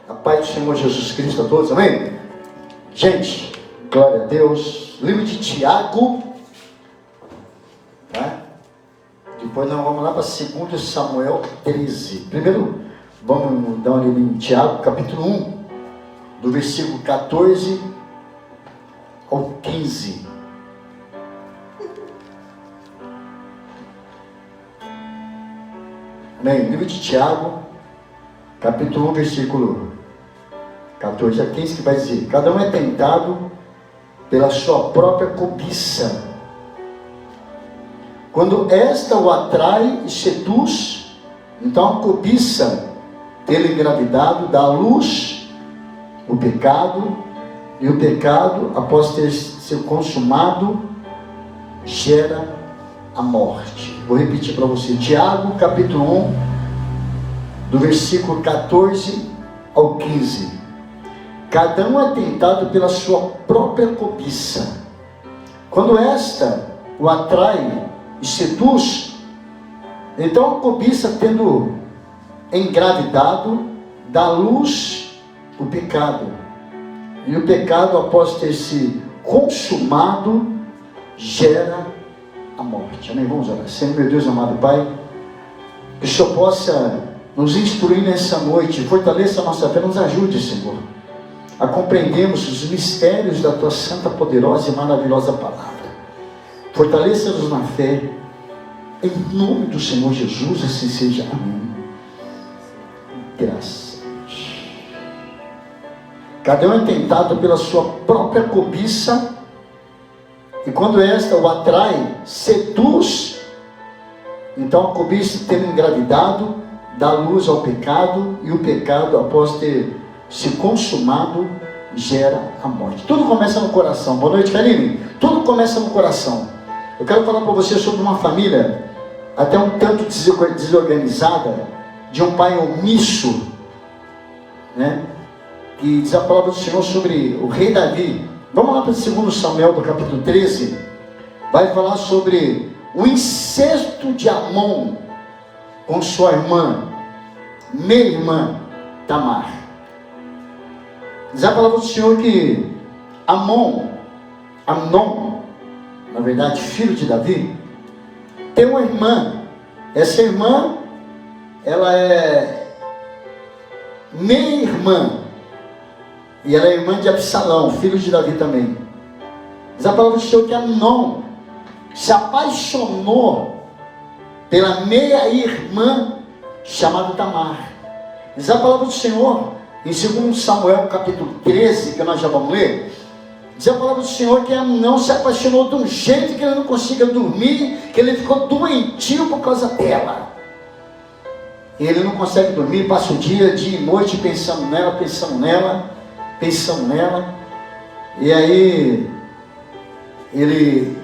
A paz do Senhor Jesus Cristo a todos, amém? Gente, glória a Deus. Livro de Tiago, tá? Depois nós vamos lá para 2 Samuel 13. Primeiro, vamos dar uma olhada em Tiago, capítulo 1, do versículo 14 ao 15. Amém? Livro de Tiago, capítulo 1, versículo 14 a 15, que vai dizer: cada um é tentado pela sua própria cobiça. Quando esta o atrai e seduz, então a cobiça, tê-lo engravidado, dá à luz o pecado, e o pecado, após ter sido consumado, gera a morte. Vou repetir para você, Tiago, capítulo 1, do versículo 14 ao 15. Cada um é tentado pela sua própria cobiça. Quando esta o atrai e seduz, então a cobiça, tendo engravidado, dá à luz o pecado. E o pecado, após ter se consumado, gera a morte. Amém? Vamos orar. Senhor, meu Deus amado Pai, que o Senhor possa nos instruir nessa noite, fortaleça a nossa fé, nos ajude, Senhor, a compreendermos os mistérios da Tua santa, poderosa e maravilhosa palavra. Fortaleça-nos na fé, em nome do Senhor Jesus, assim seja. Amém. Graças a Deus. Cada um é tentado pela sua própria cobiça, e quando esta o atrai, seduz, então a cobiça, tendo engravidado, dá luz ao pecado, e o pecado, após ter se consumado, gera a morte. Tudo começa no coração. Boa noite, Karine. Tudo começa no coração. Eu quero falar para você sobre uma família até um tanto desorganizada, de um pai omisso, né? Que diz a palavra do Senhor sobre o rei Davi. Vamos lá para 2 Samuel, do capítulo 13. Vai falar sobre o incesto de Amnon com sua irmã, meia-irmã Tamar. Diz a palavra do Senhor que Amnon, na verdade filho de Davi, tem uma irmã. Essa irmã, ela é meia-irmã, e ela é irmã de Absalão, filho de Davi também. Diz a palavra do Senhor que Amnon se apaixonou pela meia-irmã chamada Tamar. Diz a palavra do Senhor em 2 Samuel capítulo 13, que nós já vamos ler, diz a palavra do Senhor que Amnon se apaixonou de um jeito que ele não conseguia dormir, que ele ficou doentio por causa dela. E ele não consegue dormir, passa o dia e noite pensando nela, e aí ele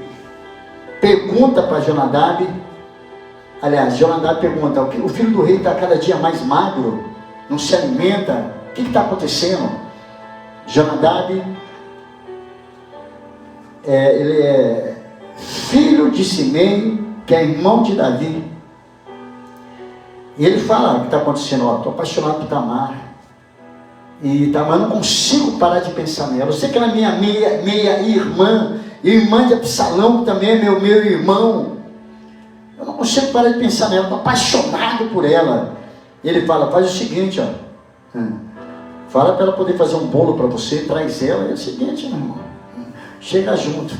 pergunta para Jonadab. Aliás, Jonadab pergunta: o filho do rei está cada dia mais magro, não se alimenta, o que está acontecendo? Jonadab, ele é filho de Simei, que é irmão de Davi. E ele fala o que está acontecendo: estou apaixonado por Tamar. E Tamar, não consigo parar de pensar nela. Eu sei que ela é minha meia-irmã, irmã de Absalão, que também é meu irmão. Eu não consigo parar de pensar nela, estou apaixonado por ela. E ele fala: faz o seguinte, fala para ela poder fazer um bolo para você, traz ela. É o seguinte, meu irmão, chega junto.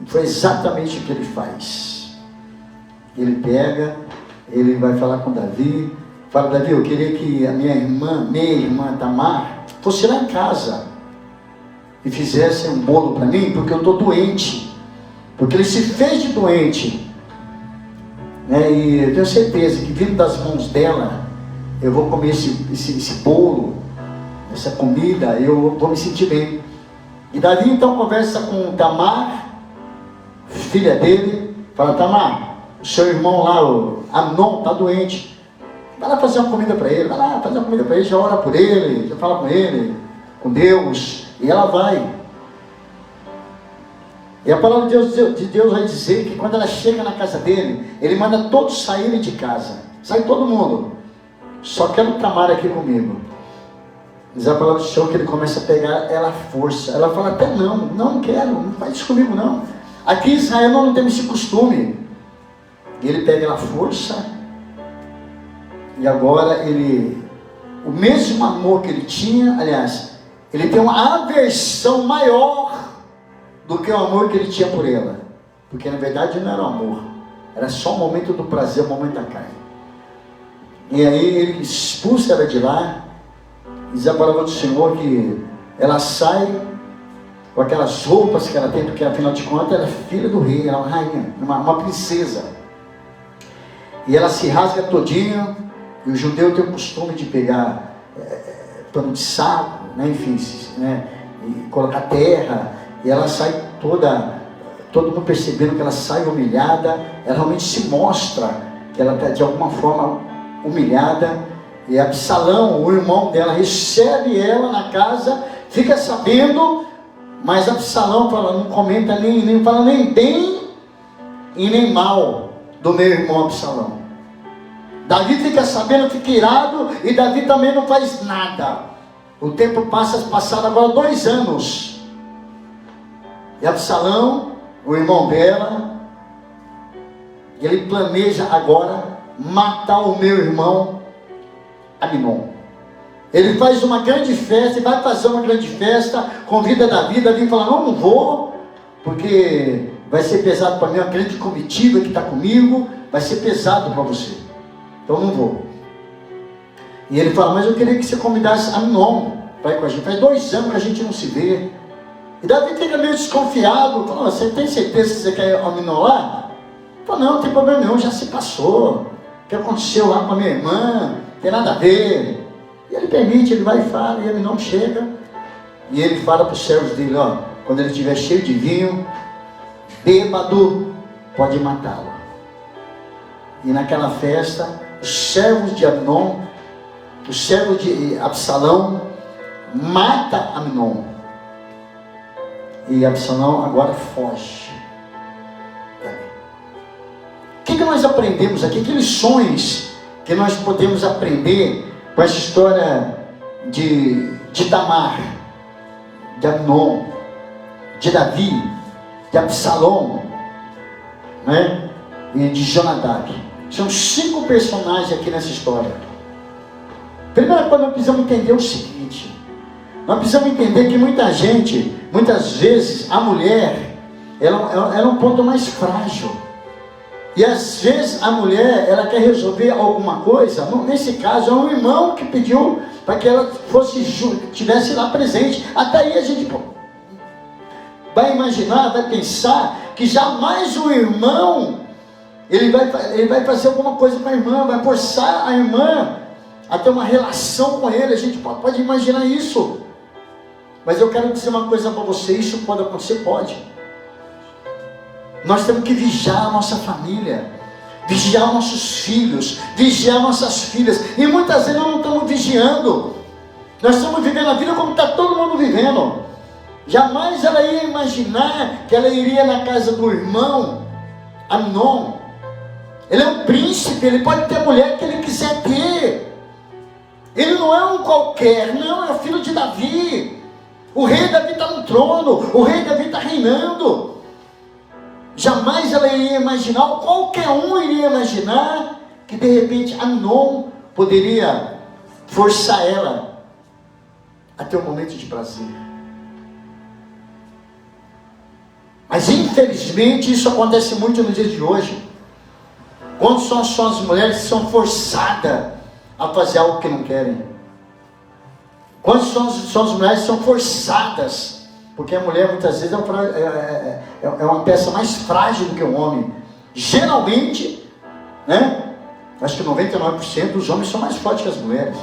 E foi exatamente o que ele faz. Ele pega, ele vai falar com Davi, fala: Davi, eu queria que a minha irmã Tamar, fosse lá em casa e fizesse um bolo para mim, porque eu estou doente. Porque ele se fez de doente, né? E eu tenho certeza que vindo das mãos dela, eu vou comer esse bolo, essa comida, eu vou me sentir bem. E Davi então conversa com Tamar, filha dele, fala: Tamar, o seu irmão lá, o Amnon, está doente, vai lá fazer uma comida para ele, já ora por ele, já fala com ele, com Deus. E ela vai. E a palavra de Deus vai dizer que quando ela chega na casa dele, ele manda todos saírem de casa. Sai todo mundo. Só quero Tamar aqui comigo. Diz a palavra do Senhor que ele começa a pegar ela à força. Ela fala até não quero, não faz isso comigo não. Aqui em Israel nós não temos esse costume. E ele pega ela à força. E agora o mesmo amor que ele tinha, aliás, ele tem uma aversão maior do que o amor que ele tinha por ela. Porque na verdade não era um amor. Era só o momento do prazer, o momento da carne. E aí ele expulsa ela de lá. Diz a palavra do Senhor que ela sai com aquelas roupas que ela tem, porque afinal de contas ela é filha do rei, ela é uma rainha, uma princesa. E ela se rasga todinha, e o judeu tem o costume de pegar pano de saco, né, enfim, né, e colocar terra, e ela sai todo mundo percebendo que ela sai humilhada, ela realmente se mostra que ela está de alguma forma humilhada. E Absalão, o irmão dela, recebe ela na casa, fica sabendo, mas Absalão fala, não comenta nem fala nem bem e nem mal do meu irmão Absalão. Davi fica sabendo, fica irado, e Davi também não faz nada. O tempo passaram agora 2 anos. E Absalão, o irmão dela, ele planeja agora matar o meu irmão Aminon. Ele faz uma grande festa, vai fazer uma grande festa, convida Davi fala, não vou, porque vai ser pesado para mim, uma grande comitiva que está comigo, vai ser pesado para você, então não vou. E ele fala, mas eu queria que você convidasse Aminon para ir com a gente, faz 2 anos que a gente não se vê. E Davi fica meio desconfiado, fala, você tem certeza que você quer Aminon lá? Fala, não tem problema nenhum, já se passou, o que aconteceu lá com a minha irmã, tem nada a ver. E ele permite, ele vai e fala, e ele não chega. E ele fala para os servos dele, ó, quando ele estiver cheio de vinho, bêbado, pode matá-lo. E naquela festa, os servos de Aminon, os servos de Absalão, mata Aminon. E Absalão agora foge. O que nós aprendemos aqui? Que lições que nós podemos aprender com essa história de Tamar, de Aminon, de Davi, de Absalão, né? E de Jonadab. São 5 personagens aqui nessa história. Primeira coisa, nós precisamos entender o seguinte: nós precisamos entender que muitas vezes a mulher ela é um ponto mais frágil. E às vezes a mulher, ela quer resolver alguma coisa. Nesse caso é um irmão que pediu para que ela estivesse lá presente. Até aí a gente vai imaginar, vai pensar que jamais o irmão ele vai fazer alguma coisa com a irmã, vai forçar a irmã a ter uma relação com ele. A gente pode imaginar isso. Mas eu quero dizer uma coisa para você: isso pode acontecer? Pode. Nós temos que vigiar a nossa família, vigiar nossos filhos, vigiar nossas filhas. E muitas vezes nós não estamos vigiando. Nós estamos vivendo a vida como está todo mundo vivendo. Jamais ela ia imaginar que ela iria na casa do irmão Aminon. Ele é um príncipe, ele pode ter a mulher que ele quiser ter. Ele não é um qualquer, não, é o filho de Davi. O rei Davi está no trono, o rei Davi está reinando. Jamais ela iria imaginar, ou qualquer um iria imaginar, que de repente Aminon poderia forçar ela a ter um momento de prazer. Mas infelizmente isso acontece muito nos dias de hoje. Quando são as mulheres que são forçadas a fazer algo que não querem. Quando são as mulheres que são forçadas, porque a mulher muitas vezes é uma peça mais frágil do que o homem. Geralmente, né? Acho que 99% dos homens são mais fortes que as mulheres.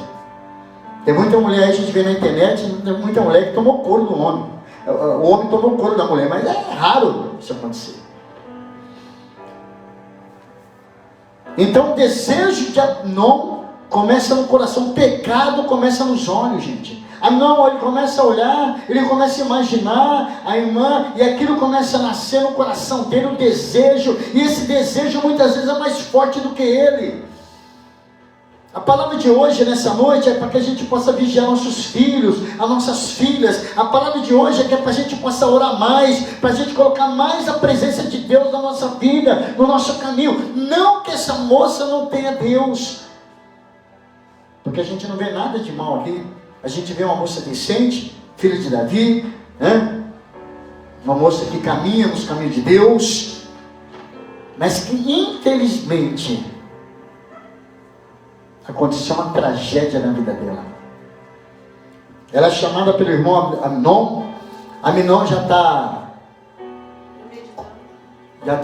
Tem muita mulher aí, a gente vê na internet, tem muita mulher que tomou couro do homem. O homem tomou couro da mulher, mas é raro isso acontecer. Então o desejo de Aminon começa no coração, o pecado começa nos olhos, gente. Aminon, ele começa a olhar, ele começa a imaginar a irmã, e aquilo começa a nascer no coração dele, o desejo, e esse desejo muitas vezes é mais forte do que ele. A palavra de hoje, nessa noite, é para que a gente possa vigiar nossos filhos, as nossas filhas. A palavra de hoje é que é para a gente possa orar mais, para a gente colocar mais a presença de Deus na nossa vida, no nosso caminho. Não que essa moça não tenha Deus, porque a gente não vê nada de mal aqui. A gente vê uma moça decente, filha de Davi, né? Uma moça que caminha nos caminhos de Deus, mas que infelizmente aconteceu uma tragédia na vida dela. Ela é chamada pelo irmão Aminon. Aminon já está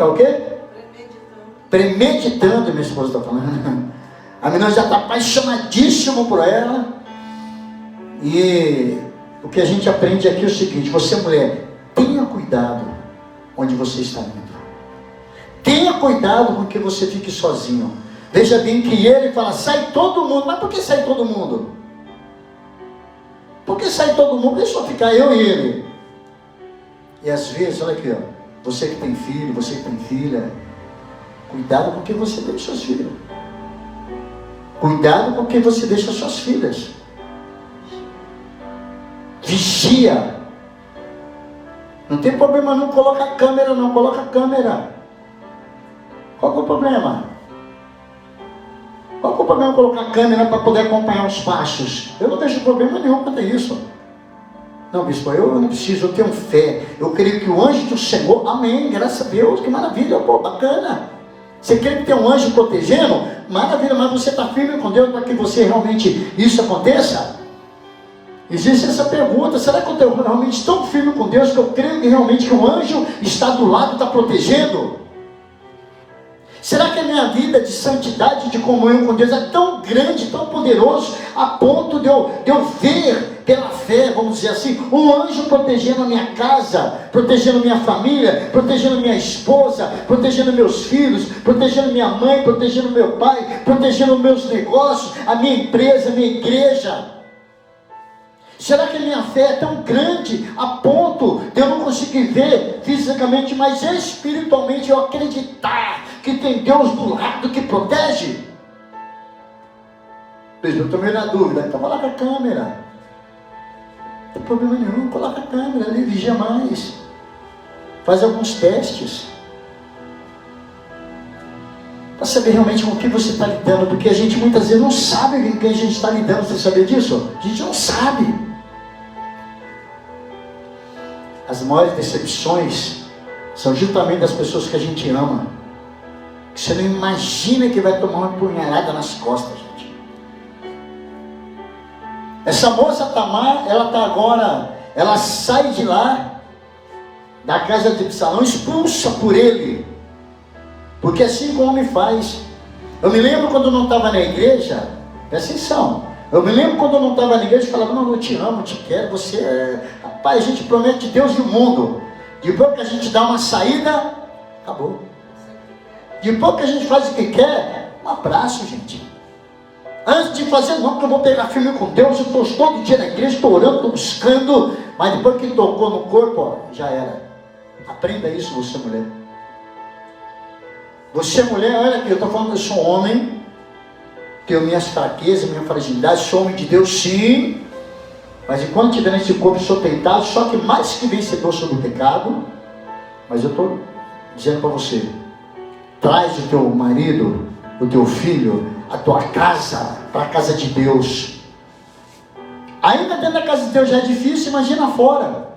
o quê? Premeditando, minha esposa está falando. Aminon já está apaixonadíssimo por ela. E o que a gente aprende aqui é o seguinte: você, mulher, tenha cuidado onde você está indo. Tenha cuidado com que você fique sozinho. Veja bem que ele fala, sai todo mundo. Mas por que sai todo mundo? Por que sai todo mundo? Deixa só ficar eu e ele. E às vezes, olha aqui, ó, você que tem filho, você que tem filha, cuidado com que você deixa seus filhos. Cuidado com que você deixa suas filhas. Vigia. Não tem problema não, coloca a câmera não, coloca a câmera. Qual que é o problema? Qual que é o problema colocar a câmera para poder acompanhar os passos? Eu não vejo problema nenhum quanto a isso. Não, bispo, eu não preciso, eu tenho fé. Eu creio que o anjo do Senhor, amém, graças a Deus, que maravilha, pô, bacana. Você crê que tem um anjo protegendo? Maravilha, mas você está firme com Deus para que você realmente isso aconteça? Existe essa pergunta: será que eu estou realmente tão firme com Deus que eu creio que realmente que o anjo está do lado, está protegendo? Será que a minha vida de santidade, de comunhão com Deus é tão grande, tão poderoso, a ponto de eu ver pela fé, vamos dizer assim, um anjo protegendo a minha casa, protegendo minha família, protegendo minha esposa, protegendo meus filhos, protegendo minha mãe, protegendo meu pai, protegendo meus negócios, a minha empresa, a minha igreja? Será que a minha fé é tão grande a ponto de eu não conseguir ver fisicamente, mas espiritualmente eu acreditar que tem Deus do lado que protege? Eu estou meio na dúvida, então coloca a câmera. Não tem problema nenhum, coloca a câmera ali, vigia mais. Faz alguns testes. Para saber realmente com o que você está lidando, porque a gente muitas vezes não sabe com quem a gente está lidando. Você sabia disso? A gente não sabe. As maiores decepções são justamente das pessoas que a gente ama, que você não imagina que vai tomar uma punhalada nas costas, gente. Essa moça Tamar, ela está agora, ela sai de lá, da casa de Absalão, expulsa por ele, porque assim como o homem faz. Eu me lembro quando eu não estava na igreja, presta atenção. Eu me lembro quando eu não estava na igreja, eu falava, não, eu te amo, eu te quero, você é... Rapaz, a gente promete Deus e o mundo. Depois que a gente dá uma saída, acabou. Depois que a gente faz o que quer, um abraço, gente. Antes de fazer, não, que eu vou pegar firme com Deus, eu estou todo dia na igreja, estou orando, estou buscando, mas depois que tocou no corpo, ó, já era. Aprenda isso, você mulher. Você mulher, olha aqui, eu estou falando que eu sou homem, tenho minhas fraquezas, minha fragilidade, sou homem de Deus sim, mas enquanto estiver nesse corpo sou tentado, só que mais que vencedor sobre o pecado. Mas eu estou dizendo para você, traz o teu marido, o teu filho, a tua casa, para a casa de Deus. Ainda dentro da casa de Deus já é difícil, imagina fora.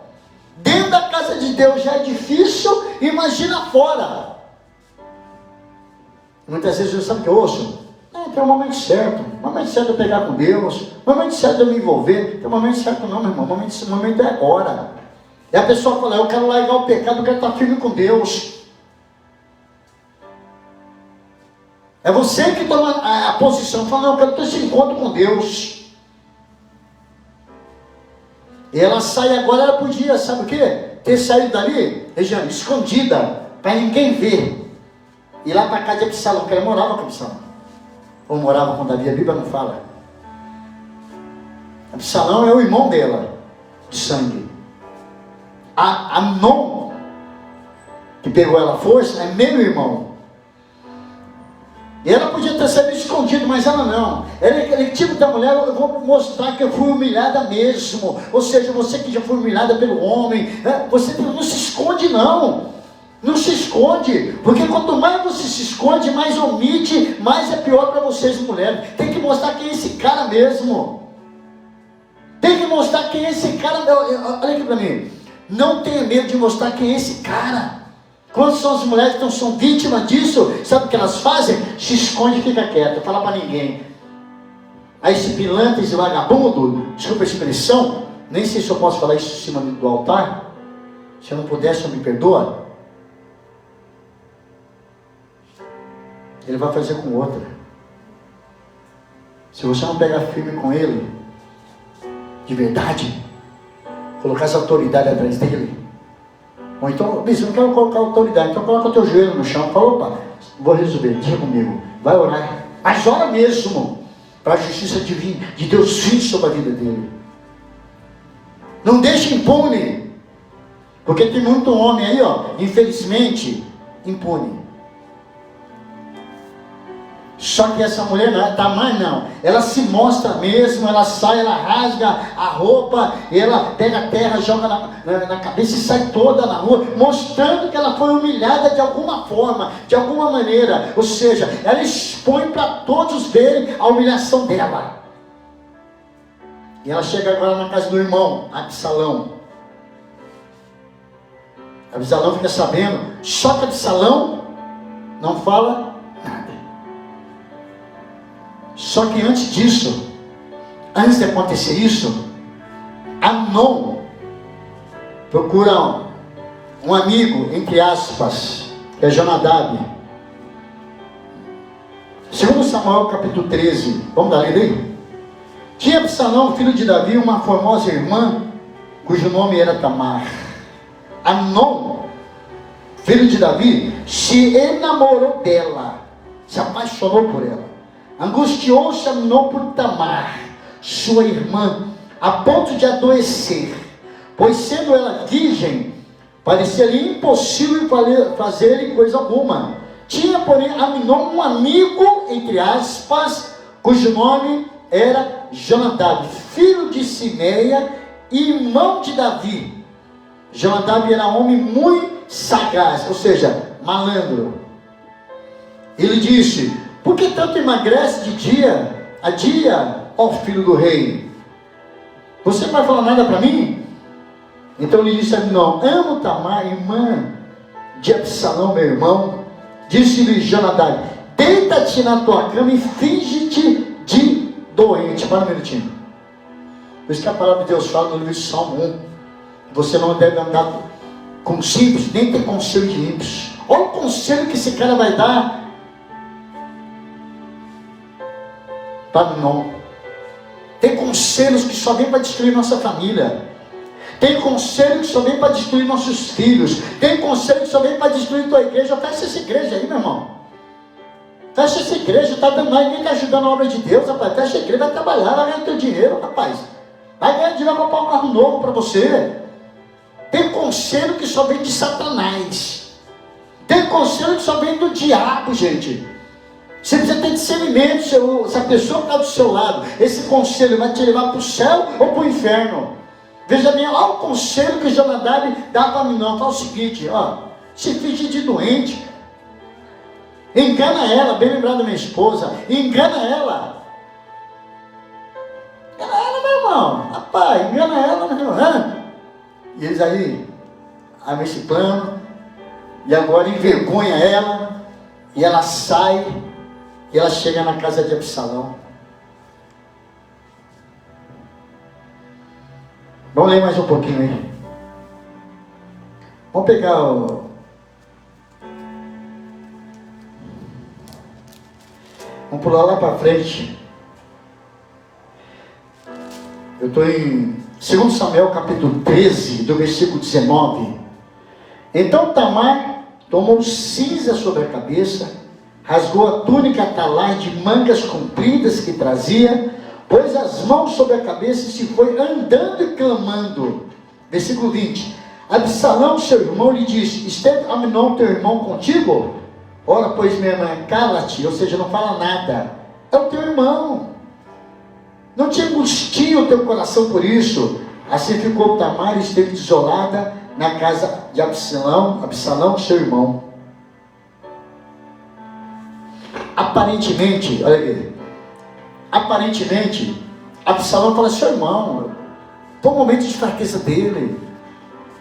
Dentro da casa de Deus já é difícil, imagina fora. Muitas vezes você sabe o que eu ouço? Tem um momento certo. O momento certo é eu pegar com Deus. O momento certo é eu me envolver. Tem um momento certo não, meu irmão. O momento é agora. E a pessoa fala, eu quero largar o pecado, eu quero estar firme com Deus. É você que toma a posição, fala, não, eu quero ter esse encontro com Deus. E ela sai agora, ela podia, sabe o quê? Ter saído dali, região escondida, para ninguém ver. Ir lá para casa de Absalão, que ela morava com Absalão. Ou morava com Davi, a Bíblia não fala. Absalão é o irmão dela, de sangue. A Amnon, que pegou ela à força, é meu irmão. E ela podia ter sido escondida, mas ela não. Ela é aquele tipo da mulher, eu vou mostrar que eu fui humilhada mesmo. Ou seja, você que já foi humilhada pelo homem, você não se esconde não. Não se esconde, porque quanto mais você se esconde, mais omite, mais é pior para vocês mulheres. Tem que mostrar quem é esse cara mesmo. Tem que mostrar quem é esse cara. Olha aqui para mim. Não tenha medo de mostrar quem é esse cara. Quando são as mulheres que são vítimas disso, sabe o que elas fazem? Se esconde e fica quieta, não fala para ninguém. Aí esse pilantra, esse vagabundo, desculpa a expressão, nem sei se eu posso falar isso em cima do altar. Se eu não puder, só me perdoa. Ele vai fazer com outra. Se você não pegar firme com ele, de verdade, colocar essa autoridade atrás dele, ou então, eu não quero colocar autoridade, então coloca o teu joelho no chão, fala, opa, vou resolver, deixa comigo, vai orar, mas ora mesmo, para a justiça divina, de Deus vir sobre a vida dele. Não deixe impune, porque tem muito homem aí, infelizmente, impune. Só que essa mulher não está mais não, ela se mostra mesmo, ela sai, ela rasga a roupa, ela pega a terra, joga na cabeça e sai toda na rua, mostrando que ela foi humilhada de alguma forma, de alguma maneira, ou seja, ela expõe para todos verem a humilhação dela. E ela chega agora na casa do irmão, Absalão. Absalão fica sabendo, só que Absalão não fala nada. Só que antes disso, antes de acontecer isso, Amnon procura um amigo, entre aspas, que é Jonadab. 2 Samuel capítulo 13, vamos dar lida aí? Tinha Absalão, filho de Davi, uma formosa irmã, cujo nome era Tamar. Amnon, filho de Davi, se enamorou dela, se apaixonou por ela. Angustiou-se Amnon por Tamar, sua irmã, a ponto de adoecer, pois sendo ela virgem, parecia-lhe impossível fazer coisa alguma. Tinha, porém, Amnon um amigo, entre aspas, cujo nome era Jonadab, filho de Simeia, irmão de Davi. Jonadab era homem muito sagaz, ou seja, malandro. Ele disse: por que tanto emagrece de dia a dia, ó filho do rei? Você não vai falar nada para mim? Então ele disse: não, amo Tamar, irmã de Absalão, meu irmão. Disse-lhe Jonadab: deita-te na tua cama e finge-te de doente. Para um minutinho. Por isso que a palavra de Deus fala no livro de Salmo 1: você não deve andar com simples, nem ter conselho de ímpios. Olha o conselho que esse cara vai dar para não. Tem conselhos que só vem para destruir nossa família. Tem conselho que só vem para destruir nossos filhos. Tem conselho que só vem para destruir tua igreja. Fecha essa igreja aí, meu irmão. Fecha essa igreja, está dando mais, ninguém está ajudando a obra de Deus, rapaz. Fecha a igreja, vai trabalhar, vai ganhar teu dinheiro, rapaz. Vai ganhar dinheiro, vai comprar um carro novo para você. Tem conselho que só vem de Satanás. Tem conselho que só vem do diabo, gente. Você precisa ter discernimento, se a pessoa que está do seu lado, esse conselho vai te levar para o céu ou para o inferno. Veja bem, olha o conselho que Jonadab dá para mim, não. Fala o seguinte, se finge de doente, engana ela, bem lembrado da minha esposa, engana ela. Engana ela, meu irmão, rapaz, engana ela, meu irmão. E eles aí, armam esse plano, e agora envergonha ela, e ela sai, e ela chega na casa de Absalão. Vamos ler mais um pouquinho aí. Vamos pegar o... Vamos pular lá para frente. Eu estou em 2 Samuel capítulo 13, do versículo 19. Então Tamar tomou cinza sobre a cabeça, rasgou a túnica talar de mangas compridas que trazia, pôs as mãos sobre a cabeça e se foi andando e clamando. Versículo 20. Absalão, seu irmão, lhe disse: esteve Amnon, teu irmão, contigo? Ora, pois minha irmã, cala-te, ou seja, não fala nada. É o teu irmão. Não te angustia o teu coração por isso. Assim ficou Tamar e esteve desolada na casa de Absalão, seu irmão. Aparentemente, olha aqui. Aparentemente, Absalão fala: seu irmão, foi um momento de fraqueza dele.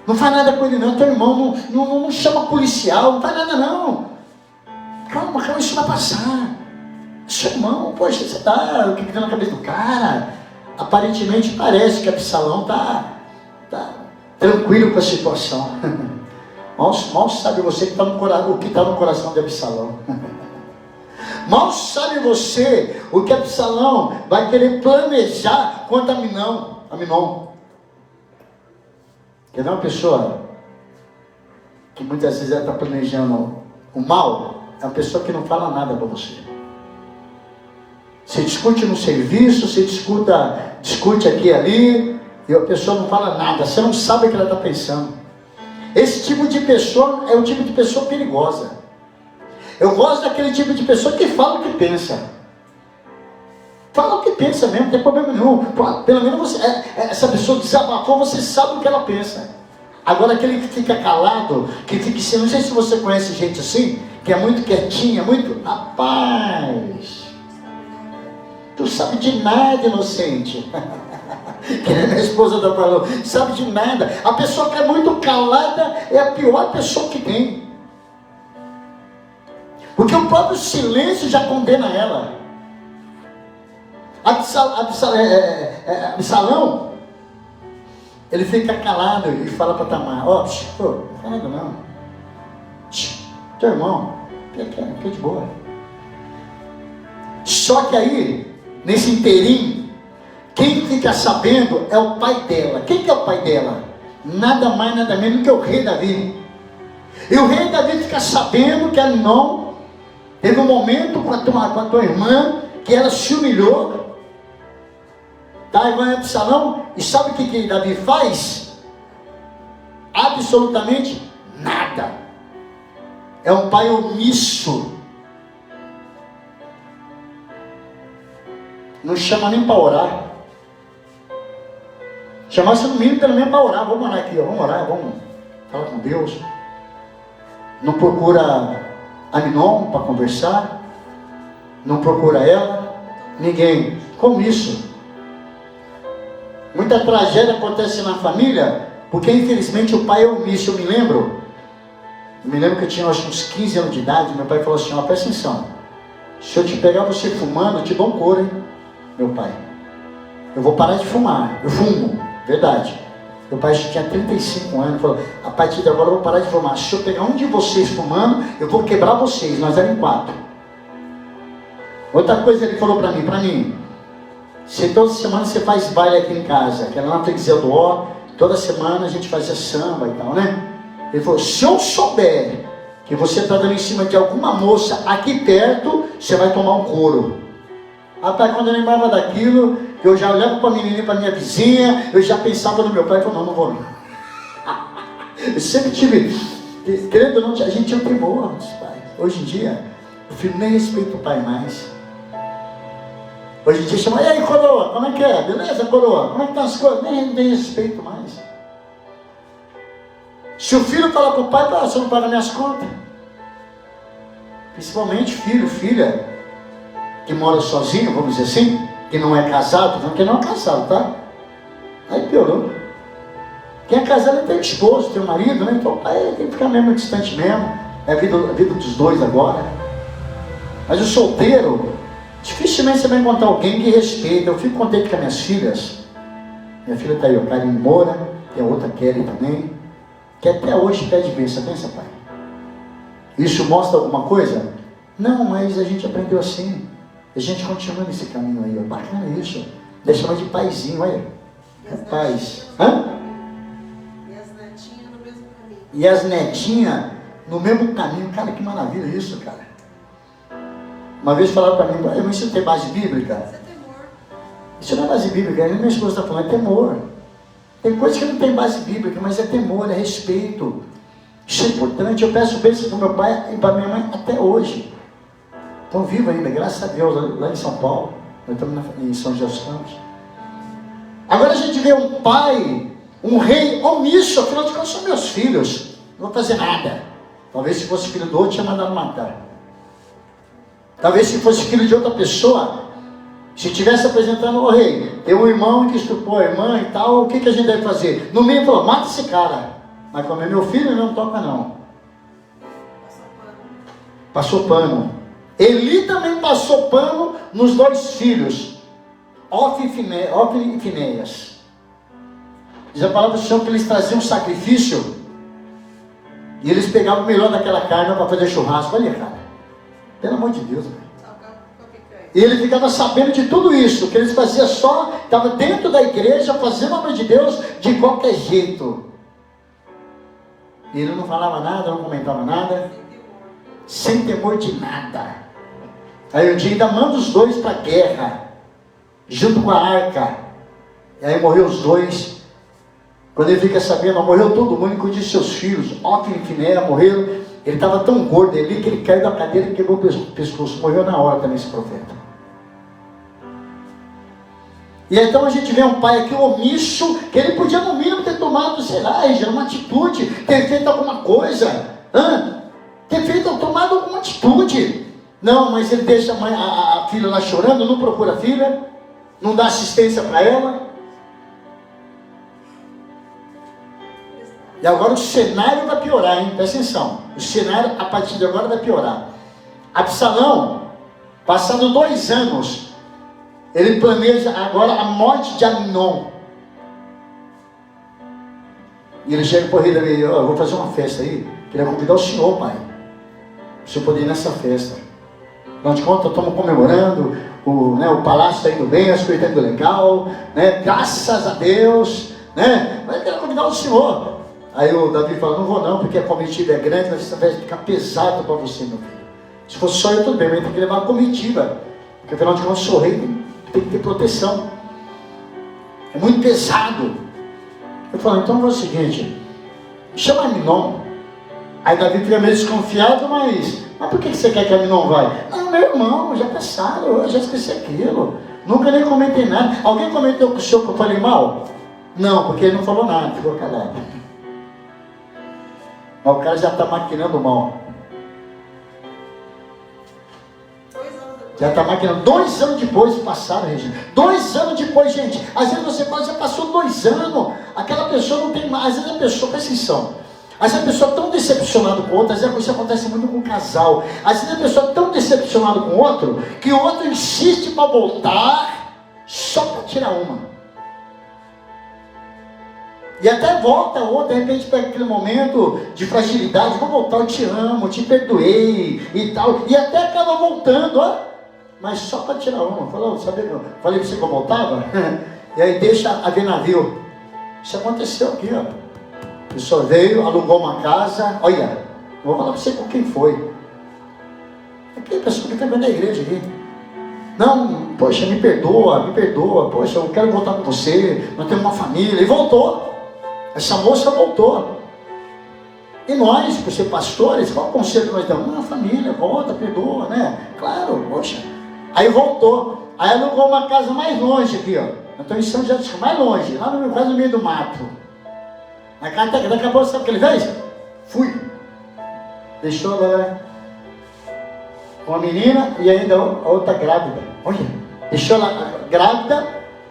Não faz nada com ele não, teu irmão, não chama policial, não faz nada não. Calma, isso vai passar. Seu irmão, poxa, você tá, o que está na cabeça do cara? Aparentemente parece que Absalão tá tranquilo com a situação. Mal sabe você o que está no coração de Absalão. Mal sabe você o que Absalão vai querer planejar contra Aminon. Que não é uma pessoa que muitas vezes ela está planejando o mal, é uma pessoa que não fala nada para você. Você discute no serviço, você discute aqui e ali, e a pessoa não fala nada, você não sabe o que ela está pensando. Esse tipo de pessoa é o tipo de pessoa perigosa. Eu gosto daquele tipo de pessoa que fala o que pensa. Fala o que pensa mesmo, não tem problema nenhum. Pelo menos essa pessoa desabafou, você sabe o que ela pensa. Agora aquele que fica calado, que fica assim, não sei se você conhece gente assim, que é muito quietinha, muito... Rapaz, tu sabe de nada, inocente. Que a minha esposa está falando, sabe de nada. A pessoa que é muito calada é a pior pessoa que tem. Porque o próprio silêncio já condena ela. Absalão, ele fica calado e fala para Tamar: não fala nada não. Teu irmão, fica de boa. Só que aí, nesse inteirinho, quem fica sabendo é o pai dela. Quem que é o pai dela? Nada mais, nada menos que o rei Davi. E o rei Davi fica sabendo que Aminon teve um momento com a tua irmã, que ela se humilhou. Daí vai Absalão, e sabe o que Davi faz? Absolutamente nada. É um pai omisso. Não chama nem para orar. Chamasse no mínimo pelo menos para orar. Vamos orar aqui, vamos orar, vamos falar com Deus. Não procura Aminon para conversar. Não procura ela. Ninguém. Como isso? Muita tragédia acontece na família, porque infelizmente o pai é omisso. Eu me lembro que eu tinha acho, uns 15 anos de idade. Meu pai falou assim: presta atenção, se eu te pegar você fumando, eu te dou um couro, hein? Meu pai, eu vou parar de fumar. Eu fumo, verdade. Meu pai já tinha 35 anos, falou: a partir de agora eu vou parar de fumar. Se eu pegar um de vocês fumando, eu vou quebrar vocês. Nós éramos 4. Outra coisa ele falou para mim: se toda semana você faz baile aqui em casa, que era na freguesia do Ó, toda semana a gente fazia samba e tal, né? Ele falou: se eu souber que você está dando em cima de alguma moça aqui perto, você vai tomar um couro. Rapaz, quando eu lembrava daquilo, eu já olhava para a menina e para a minha vizinha, eu já pensava no meu pai e falava: não vou não. Eu sempre tive, querendo ou não, a gente tinha um temor dos pais. Hoje em dia, o filho nem respeita o pai mais. Hoje em dia chama: e aí, coroa, como é que é? Beleza, coroa? Como é que estão as coisas? Nem respeito mais. Se o filho fala para o pai: você não paga minhas contas. Principalmente filho, filha, que mora sozinho, vamos dizer assim, que não é casado, não, que não é casado, tá? Aí piorou. Quem é casado tem esposo, tem marido, né? Então o pai tem que ficar mesmo distante mesmo. É a vida dos dois agora. Mas o solteiro, dificilmente você vai encontrar alguém que respeita. Eu fico contente com as minhas filhas. Minha filha está aí, o Karine Moura, tem a outra Kelly também, que até hoje pede bênção. Pensa, pai. Isso mostra alguma coisa? Não, mas a gente aprendeu assim. A gente continua nesse caminho aí. Bacana isso. Deixa mais de paizinho, olha. Paz. Hã? E as netinhas no mesmo caminho. E as netinhas no mesmo caminho. Cara, que maravilha isso, cara. Uma vez falaram para mim: mas isso tem base bíblica? Isso é temor. Isso não é base bíblica. Minha esposa está falando: é temor. Tem coisas que não tem base bíblica, mas é temor, é respeito. Isso é importante. Eu peço bênção para o meu pai e para minha mãe até hoje. Estão vivos ainda, graças a Deus, lá em São Paulo. Nós estamos em São José dos Campos. Agora a gente vê um pai, um rei omisso. Afinal de contas, são meus filhos. Não vou fazer nada. Talvez se fosse filho do outro, tinha mandado matar. Talvez se fosse filho de outra pessoa, se estivesse apresentando o rei, tem um irmão que estuprou a irmã e tal, o que a gente deve fazer? No meio falou, mata esse cara. Mas como é meu filho, não toca não. Passou pano. Eli também passou pano nos dois filhos, Ofni e Finéias. Diz a palavra do Senhor que eles traziam sacrifício e eles pegavam o melhor daquela carne para fazer churrasco. Olha, cara, pelo amor de Deus, cara. E ele ficava sabendo de tudo isso, que eles faziam só, estava dentro da igreja, fazendo a obra de Deus de qualquer jeito. E ele não falava nada, não comentava nada, sem temor de nada. Aí um dia ainda manda os dois para a guerra, junto com a arca. E aí morreu os dois. Quando ele fica sabendo, morreu todo mundo, inclusive seus filhos, Ofni e Finéias morreram. Ele estava tão gordo ali que ele caiu da cadeira e quebrou o pescoço. Morreu na hora também esse profeta. E então a gente vê um pai aqui omisso, que ele podia no mínimo ter tomado, sei lá, uma atitude, ter feito alguma coisa, tomado alguma atitude. Não, mas ele deixa a filha lá chorando, não procura a filha, não dá assistência para ela. E agora o cenário vai piorar, hein? Presta atenção. O cenário a partir de agora vai piorar. Absalão, passado 2 anos, ele planeja agora a morte de Aminon. E ele chega para o rei da lei, eu vou fazer uma festa aí, queria convidar o senhor, pai, para o senhor poder ir nessa festa. Afinal de contas, estamos comemorando, o palácio está indo bem, as coisas estão indo legal, né? Graças a Deus, né? Mas eu quero convidar o senhor. Aí o Davi fala, não vou não, porque a comitiva é grande, mas vai ficar pesado para você, meu filho. Se fosse só eu, tudo bem, mas tem que levar a comitiva, porque afinal de contas, sou rei, tem que ter proteção. É muito pesado. Eu falo, então é o seguinte, chama Aminon. Aí Davi fica meio desconfiado, mas por que você quer que Aminon vai? Não, meu irmão, já passaram, eu já esqueci aquilo. Nunca nem comentei nada. Alguém comentou com o senhor que eu falei mal? Não, porque ele não falou nada, ficou calado. Mas o cara já está maquinando mal. Já está maquinando. 2 anos depois passaram, Regina. 2 anos depois, gente. Às vezes você fala, já passou 2 anos. Aquela pessoa não tem mais. Às vezes a pessoa, presta atenção. Às vezes a pessoa é tão decepcionada com o outro. Às vezes isso acontece muito com o casal. Às vezes a pessoa é tão decepcionada com o outro, que o outro insiste para voltar, só para tirar uma. E até volta, ou de repente pega aquele momento de fragilidade, vou voltar, eu te amo, te perdoei e tal. E até acaba voltando, ó. Mas só para tirar uma. Falou, sabe, falei para você que eu voltava? E aí deixa a ver navio. Isso aconteceu aqui, ó. A pessoa veio, alugou uma casa. Olha, vou falar para você com quem foi. Aqui a pessoa que está vendo a igreja aqui. Não, poxa, me perdoa, poxa, eu quero voltar com você, nós temos uma família. E voltou. Essa moça voltou. E nós, por ser pastores, qual o conselho que nós damos? Não, família, volta, perdoa, né? Claro, poxa. Aí voltou. Aí alugou uma casa mais longe aqui, ó. Eu estou em São José dos Campos, mais longe, lá no meu caso, no meio do mato. Daqui a pouco, sabe o que ele fez? Fui. Deixou ela com a menina e ainda a outra grávida. Olha, deixou ela grávida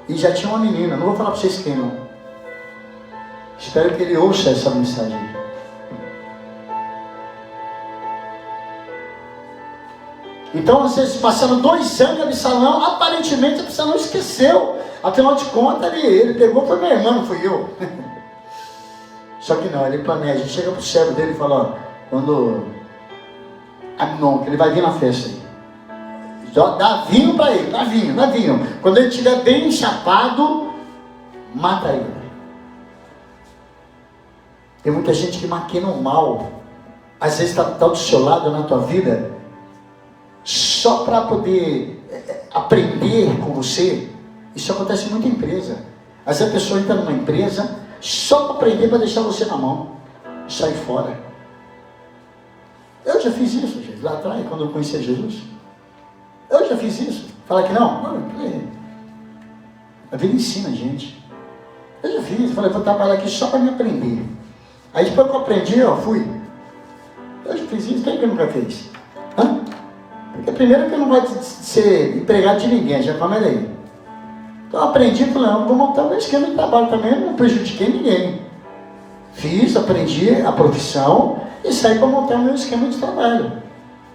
e já tinha uma menina. Não vou falar para vocês quem não. Espero que ele ouça essa mensagem. Então, vocês passaram 2 anos de Absalão. Aparentemente, Absalão esqueceu. Afinal de contas, ele pegou, foi minha irmã, não fui eu. Só que não, ele planeja. Chega para o servo dele e fala, ó, quando Aminon, que ele vai vir na festa aí. Dá vinho para ele, dá vinho. Quando ele estiver bem chapado, mata ele. Tem muita gente que maquina o mal. Às vezes está do seu lado na tua vida, só para poder aprender com você. Isso acontece muito em empresa. Às vezes a pessoa entra numa empresa só para aprender, para deixar você na mão e sair fora. Eu já fiz isso, gente, lá atrás, quando eu conhecia Jesus. Eu já fiz isso. Fala que não? Não, a vida ensina a gente. Eu já fiz, falei, vou trabalhar aqui só para me aprender. Aí depois que eu aprendi, eu fui. Eu já fiz isso, quem que nunca fez? Hã? Porque primeiro que eu não gosto de ser empregado de ninguém, já começa aí. Então eu aprendi, falei, não, vou montar meu esquema de trabalho também, não prejudiquei ninguém. Fiz, aprendi a profissão e saí para montar o meu esquema de trabalho.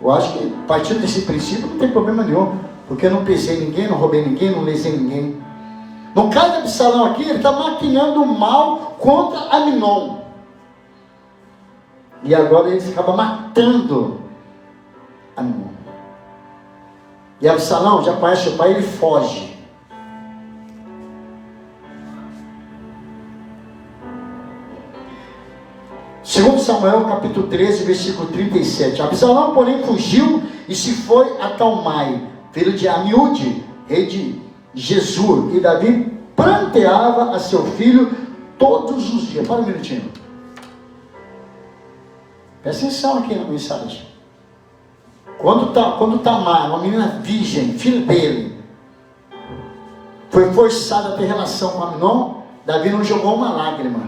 Eu acho que a partir desse princípio não tem problema nenhum, porque eu não pesei ninguém, não roubei ninguém, não lesei ninguém. No caso de Absalão aqui, ele está maquinando o mal contra Aminon. E agora ele acaba matando Aminon. E Absalão já conhece o pai, ele foge. Segundo Samuel, capítulo 13, versículo 37. Absalão, porém, fugiu e se foi a Talmai, filho de Amiúde, rei de Gesur. E Davi pranteava a seu filho todos os dias. Para um minutinho. Presta atenção aqui na mensagem. Quando Tamar, uma menina virgem, filho dele, foi forçada a ter relação com Aminon, Davi não jogou uma lágrima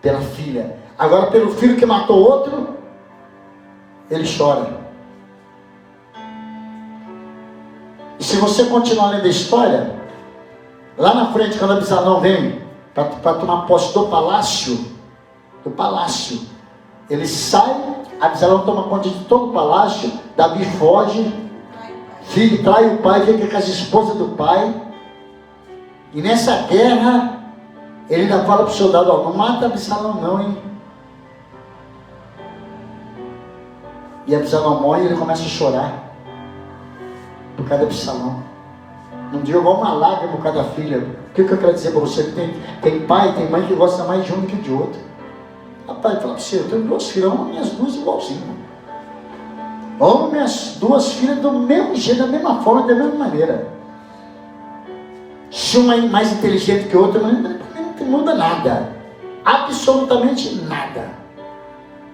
pela filha. Agora, pelo filho que matou outro, ele chora. E se você continuar lendo a história, lá na frente, quando Absalão vem para tomar posse do palácio, ele sai, Absalão toma conta de todo o palácio, Davi foge, filho trai o pai, fica com as esposas do pai, e nessa guerra, ele ainda fala para o soldado, ó, não mata Absalão não, hein? E Absalão morre e ele começa a chorar por causa de Absalão. Não jogou uma lágrima por causa da filha. O que eu quero dizer para você? Que tem pai, tem mãe que gosta mais de um do que de outro. Rapaz, fala para você, eu tenho duas filhas, amo minhas duas igualzinho. Amo minhas duas filhas do mesmo jeito, da mesma forma, da mesma maneira. Se uma é mais inteligente que a outra, mas não muda nada. Absolutamente nada.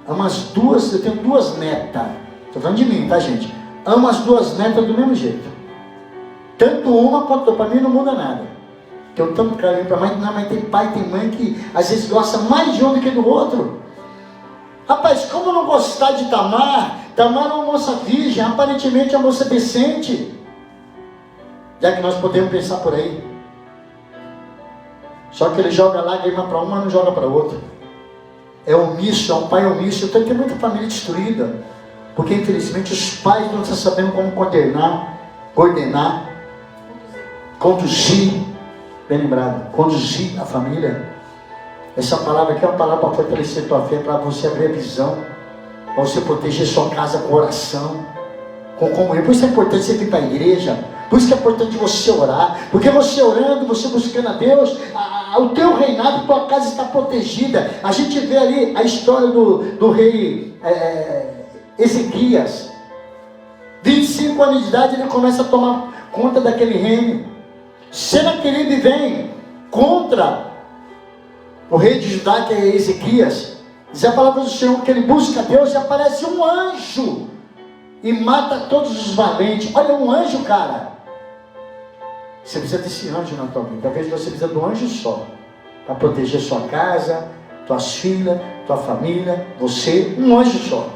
Amo as duas, eu tenho duas netas. Estou falando de mim, tá, gente? Amo as duas netas do mesmo jeito. Tanto uma quanto outra. Para mim não muda nada. Tenho tanto carinho para a mãe. Não, mas tem pai, tem mãe que às vezes gosta mais de um do que do outro. Rapaz, como não gostar de Tamar? Tamar é uma moça virgem, aparentemente é uma moça decente. Já que nós podemos pensar por aí. Só que ele joga lágrima para uma, não joga para outra. É omisso, é um pai omisso. Então tem muita família destruída, porque infelizmente os pais não estão sabendo como coordenar, conduzir, bem lembrado, conduzir a família. Essa palavra aqui é uma palavra para fortalecer a tua fé, para você abrir a visão, para você proteger sua casa com oração, com comunhão. Por isso é importante você vir para a igreja, por isso que é importante você orar, porque você orando, você buscando a Deus, o teu reinado, tua casa está protegida. A gente vê ali a história do rei Ezequias. 25 anos de idade, ele começa a tomar conta daquele reino. Senaqueribe vem contra o rei de Judá, que é Ezequias. Diz a palavra do Senhor que ele busca a Deus e aparece um anjo e mata todos os valentes. Olha, um anjo, cara. Você precisa desse anjo na tua vida. Talvez você precisa de um anjo só, para proteger sua casa, tuas filhas, tua família, você, um anjo só.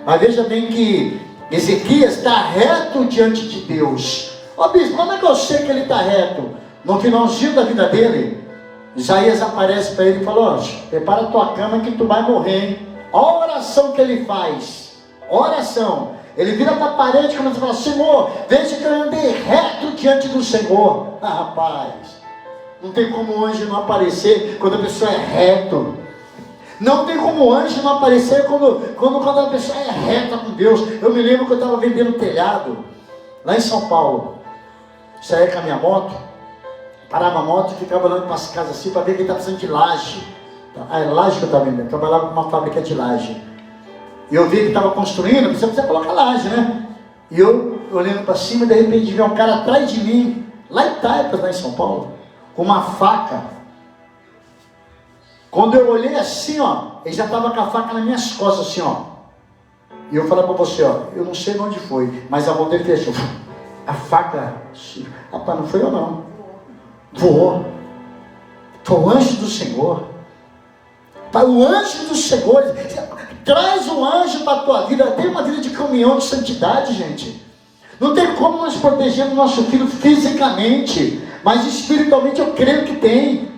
Mas veja bem que Ezequias está reto diante de Deus. Ó bispo, como é que eu sei que ele está reto? No finalzinho da vida dele, Isaías aparece para ele e fala, ó, prepara a tua cama que tu vai morrer, hein? Olha a oração que ele faz. Oração. Ele vira para a parede e começa a falar, Senhor, veja que eu andei reto diante do Senhor. Ah, rapaz, não tem como o anjo não aparecer quando a pessoa é reto. Não tem como o anjo não aparecer quando a pessoa é reta com Deus. Eu me lembro que eu estava vendendo telhado, lá em São Paulo. Saía com a minha moto, parava a moto e ficava olhando para as casas assim, para ver quem está precisando de laje. É laje que eu estava vendendo, eu trabalhava com uma fábrica de laje. E eu vi que estava construindo, precisa colocar laje, né? E eu olhando para cima, de repente vi um cara atrás de mim, lá em Taipas, lá em São Paulo, com uma faca. Quando eu olhei assim, ó, ele já estava com a faca nas minhas costas, assim, ó. E eu falar para você, ó, eu não sei onde foi, mas a mão dele fez assim, a faca, rapaz, não foi eu não. Voou. Foi o anjo do Senhor. Pai, o anjo do Senhor, traz o anjo para a tua vida. Tem uma vida de comunhão, de santidade, gente. Não tem como nós protegermos nosso filho fisicamente, mas espiritualmente eu creio que tem.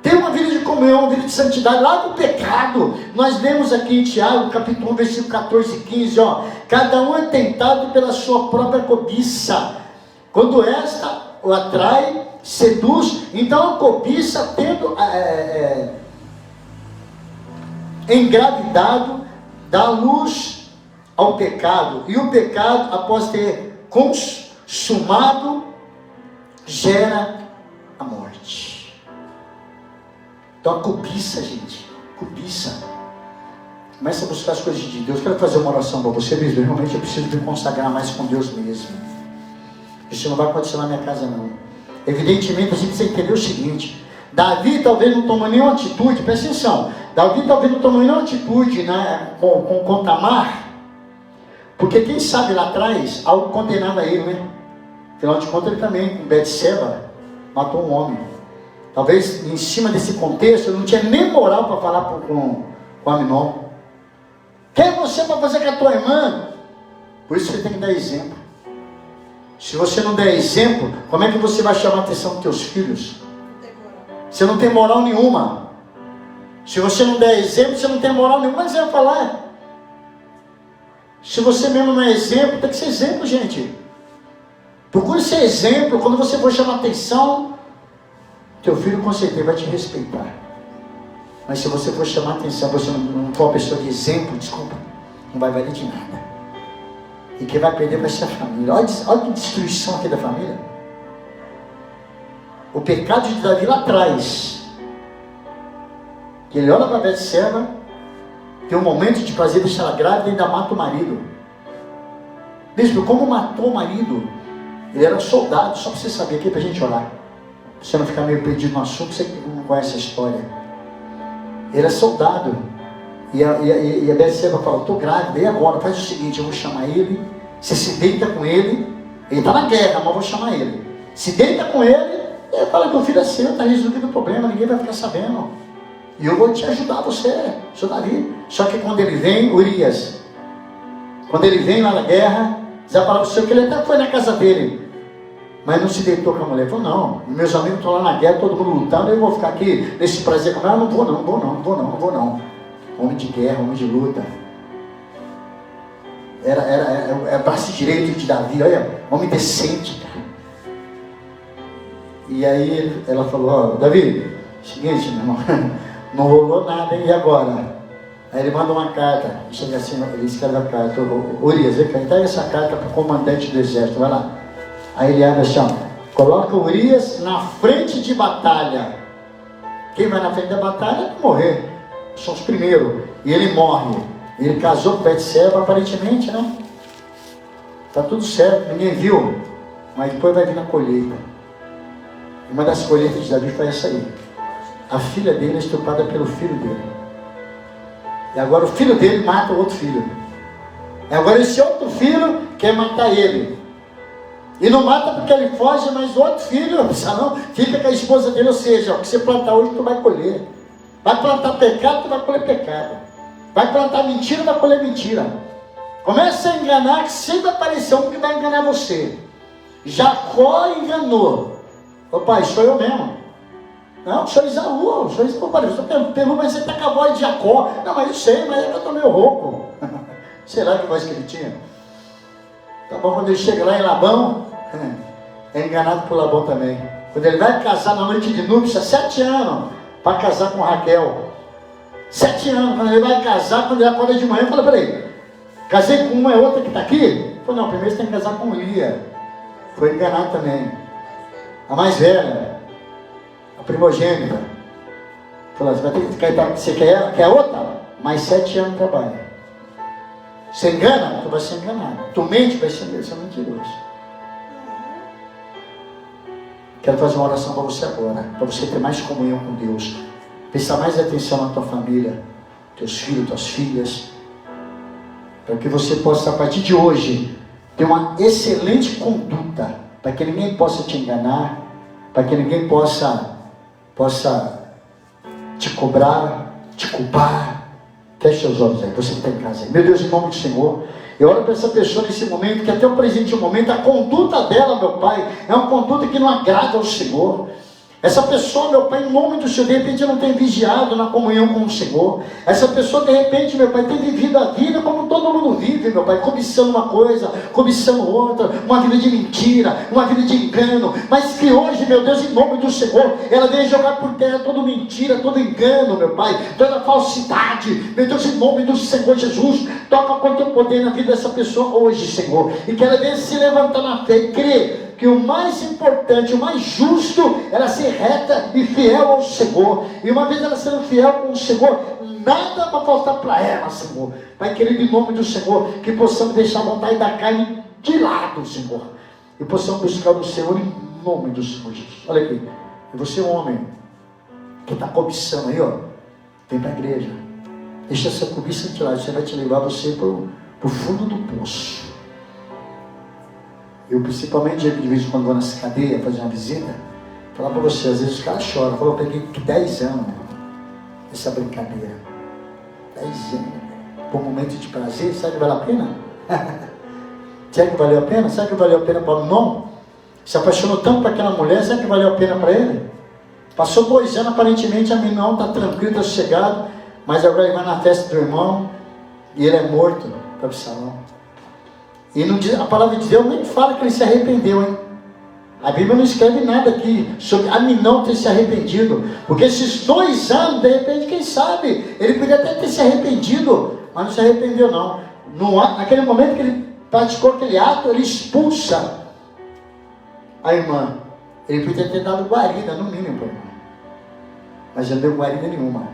Tem uma vida de comunhão, uma vida de santidade, lá no pecado. Nós lemos aqui em Tiago, capítulo 1, versículo 14 e 15, ó. Cada um é tentado pela sua própria cobiça. Quando esta o atrai, seduz, então a cobiça tendo engravidado, dá luz ao pecado. E o pecado, após ter consumado, gera a morte. Então a cobiça, gente, cobiça. Começa a buscar as coisas de Deus. Quero fazer uma oração para você, mesmo. Realmente eu preciso me consagrar mais com Deus mesmo. Isso não vai acontecer na minha casa, não. Evidentemente, a gente precisa entender o seguinte: Davi talvez não tomou nenhuma atitude, presta atenção. Davi talvez não tomou nenhuma atitude, né, com Tamar, porque quem sabe lá atrás, algo condenava ele, né? Afinal de contas, ele também, com Betseba, matou um homem. Talvez em cima desse contexto, eu não tinha nem moral para falar com Aminon. Quem é você para fazer com a tua irmã? Por isso você tem que dar exemplo. Se você não der exemplo, como é que você vai chamar a atenção dos teus filhos? Você não tem moral nenhuma. Se você não der exemplo, você não tem moral nenhuma. Mas eu vou falar. Se você mesmo não é exemplo, tem que ser exemplo, gente. Procure ser exemplo. Quando você for chamar atenção, teu filho com certeza vai te respeitar. Mas se você for chamar atenção, você não for uma pessoa de exemplo, desculpa, não vai valer de nada. E quem vai perder vai ser a família. Olha que destruição aqui da família. O pecado de Davi lá atrás, que ele olha para Betseba, tem um momento de prazer, deixa ela grávida e ainda mata o marido. Mesmo como matou o marido? Ele era soldado, só para você saber aqui, para a gente orar. Você não ficar meio perdido no assunto, você não conhece a história. Ele é soldado. E a Betseba fala, estou grávida, e agora? Faz o seguinte, eu vou chamar ele, você se deita com ele está na guerra, mas eu vou chamar ele. Se deita com ele, ele fala que o filho é seu, está resolvido o problema, ninguém vai ficar sabendo. E eu vou te ajudar, você, seu Davi. Só que quando ele vem, Urias, quando ele vem lá na guerra, diz a palavra do Senhor que ele até foi na casa dele, mas não se deitou com a mulher. Ele falou, não, meus amigos estão lá na guerra, todo mundo lutando, eu vou ficar aqui nesse prazer com ela. Não vou não. Homem de guerra, homem de luta. Era braço direito de Davi, olha, homem decente, cara. E aí ela falou, ó, Davi, seguinte, meu irmão, não rolou nada, hein? E agora? Aí ele manda uma carta, chega assim, ele escreve a carta, Urias, entrega essa carta para o comandante do exército, vai lá. Aí ele abre assim, ó, coloca Urias na frente de batalha. Quem vai na frente da batalha é morrer, são os primeiros. E ele morre. Ele casou com Betseba, aparentemente, né? Tá tudo certo, ninguém viu. Mas depois vai vir na colheita. Uma das colheitas de Davi foi essa aí. A filha dele é estuprada pelo filho dele. E agora o filho dele mata o outro filho. E agora esse outro filho quer matar ele. E não mata porque ele foge, mas o outro filho, não, fica com a esposa dele. Ou seja, o que você plantar hoje, tu vai colher. Vai plantar pecado, tu vai colher pecado. Vai plantar mentira, vai colher mentira. Começa a enganar, que sempre vai aparecer um que vai enganar você. Jacó enganou. Ô pai, sou eu mesmo. Não, sou Isaú, sou Peru, mas você está com a voz de Jacó. Não, mas eu sei, mas eu estou meio rouco. Sei lá que voz que ele tinha. Tá bom, quando ele chega lá em Labão, é enganado por Labão também. Quando ele vai casar na noite de núpcia, 7 anos, para casar com Raquel. 7 anos, quando ele vai casar, quando ele acorda de manhã, ele fala, peraí, casei com uma e outra que está aqui? Ele falou, não, primeiro você tem que casar com Lia. Foi enganado também. A mais velha, a primogênita. Falou, você quer outra? Mais 7 anos de trabalho. Você engana? Tu vai ser enganado. Tu mente? Vai ser mentiroso. Quero fazer uma oração para você agora, para você ter mais comunhão com Deus. Prestar mais atenção na tua família, teus filhos, tuas filhas. para que você possa, a partir de hoje, ter uma excelente conduta, para que ninguém possa te enganar, para que ninguém possa te cobrar, te culpar. Feche os olhos aí, você que está em casa aí. Meu Deus, em nome do Senhor, eu oro para essa pessoa nesse momento, que até o presente momento, a conduta dela, meu Pai, é uma conduta que não agrada ao Senhor. Essa pessoa, meu Pai, em nome do Senhor, de repente não tem vigiado na comunhão com o Senhor. Essa pessoa, de repente, meu Pai, tem vivido a vida como todo mundo vive, meu Pai, cobiçando uma coisa, cobiçando outra, uma vida de mentira, uma vida de engano, mas que hoje, meu Deus, em nome do Senhor, ela vem jogar por terra toda mentira, todo engano, meu Pai, toda falsidade, meu Deus, em nome do Senhor Jesus, toca com o teu poder na vida dessa pessoa hoje, Senhor, e que ela venha se levantar na fé e crer que o mais importante, o mais justo, era ser reta e fiel ao Senhor. E uma vez ela sendo fiel com o Senhor, nada vai faltar para ela, Senhor. Pai querido, em nome do Senhor, que possamos deixar a vontade da carne de lado, Senhor, e possamos buscar o Senhor em nome do Senhor Jesus. Olha aqui, e você, homem, que está cobiçando aí, ó, vem para a igreja. Deixa essa cobiça de lado, você vai te levar você para o fundo do poço. Eu, principalmente, de vez em quando vou nas cadeias fazer uma visita, falar para você, às vezes os caras choram. Eu peguei 10 anos, essa brincadeira. 10 anos. Por um momento de prazer, sabe que vale a pena? Será que valeu a pena? Será que valeu a pena para o irmão? Se apaixonou tanto para aquela mulher, será que valeu a pena para ele? Passou 2 anos, aparentemente, a menina não está tranquila, está sossegado, mas agora ele vai na festa do irmão e ele é morto para o salão. E não diz, a palavra de Deus nem fala que ele se arrependeu, hein? A Bíblia não escreve nada aqui sobre a não ter se arrependido. Porque esses 2 anos, de repente, quem sabe, ele podia até ter se arrependido, mas não se arrependeu não. Naquele momento que ele praticou aquele ato, ele expulsa a irmã. Ele podia ter dado guarida, no mínimo, para a irmã. Mas ele não deu guarida nenhuma.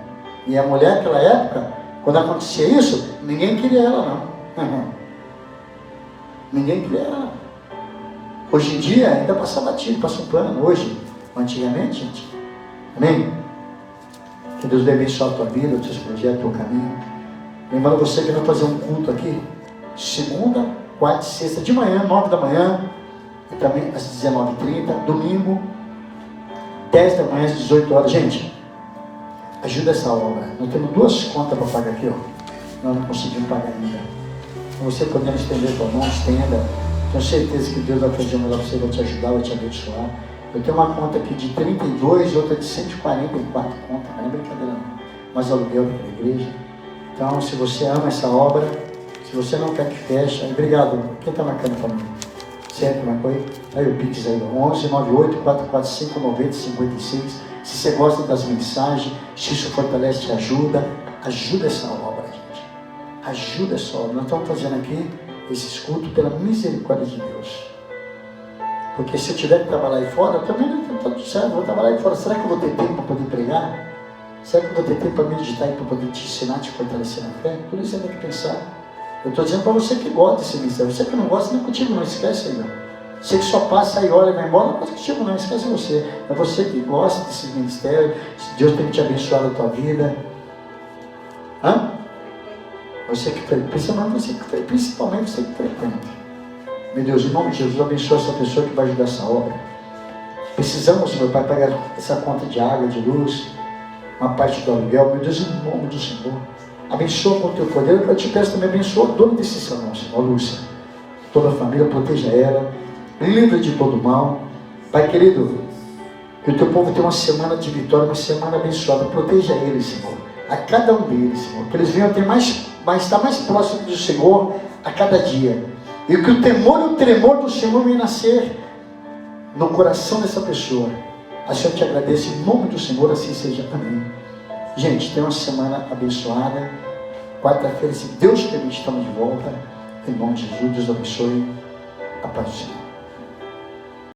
E a mulher, naquela época, quando acontecia isso, ninguém queria ela não. Ninguém queria ela. Hoje em dia ainda passa batido, passa um plano. Hoje, antigamente, gente. Amém? Que Deus abençoe a tua vida, os teus projetos, o teu caminho. Lembrando você que vai fazer um culto aqui, segunda, quarta e sexta, de manhã, 9 da manhã, e também às 19h30, domingo, 10 da manhã, às 18 horas. Gente, ajuda essa obra. Nós temos 2 contas para pagar aqui, ó. Nós não conseguimos pagar ainda. Você podendo estender a tua mão, estenda. Tenho certeza que Deus vai fazer o melhor para você, vai te ajudar, vai te abençoar. Eu tenho uma conta aqui de 32, outra de 144 contas, não é brincadeira não. Mas aluguel daquela igreja. Então, se você ama essa obra, se você não quer que feche, aí, obrigado. Quem está marcando para mim? Sempre marcou aí? Aí o Pix aí, 11 98 445 9056. Se você gosta das mensagens, se isso fortalece, te ajuda essa obra, gente. Ajuda essa obra. Nós estamos fazendo aqui esse culto pela misericórdia de Deus. Porque se eu tiver que trabalhar aí fora, também não está tudo certo, vou trabalhar aí fora. Será que eu vou ter tempo para poder pregar? Será que eu vou ter tempo para meditar e para poder te ensinar, te fortalecer na fé? Tudo isso você tem que pensar. Eu estou dizendo para você que gosta desse ministério. Você que não gosta, não é contigo, não esquece aí, não. Você que só passa aí, olha e vai embora, não é contigo, não esquece você. É você que gosta desse ministério. Deus tem que te abençoar na tua vida. Hã? Você que principalmente você que frequenta. Meu Deus, em nome de Jesus, abençoa essa pessoa que vai ajudar essa obra. Precisamos, meu Pai, pagar essa conta de água, de luz, uma parte do aluguel. Meu Deus, em nome do Senhor, abençoa com o teu poder. Eu te peço também, abençoa a dona desse salão, Senhor, Lúcia. Toda a família, proteja ela, livra de todo mal. Pai querido, que o teu povo tenha uma semana de vitória, uma semana abençoada. Proteja eles, Senhor, a cada um deles, Senhor, que eles venham ter estar mais próximos do Senhor a cada dia. E que o temor e o tremor do Senhor venha nascer no coração dessa pessoa. Assim eu te agradeço em nome do Senhor, assim seja. Amém. Gente, tenha uma semana abençoada. Quarta-feira, se Deus permitir, estamos de volta. Em nome de Jesus, Deus abençoe. A paz do Senhor.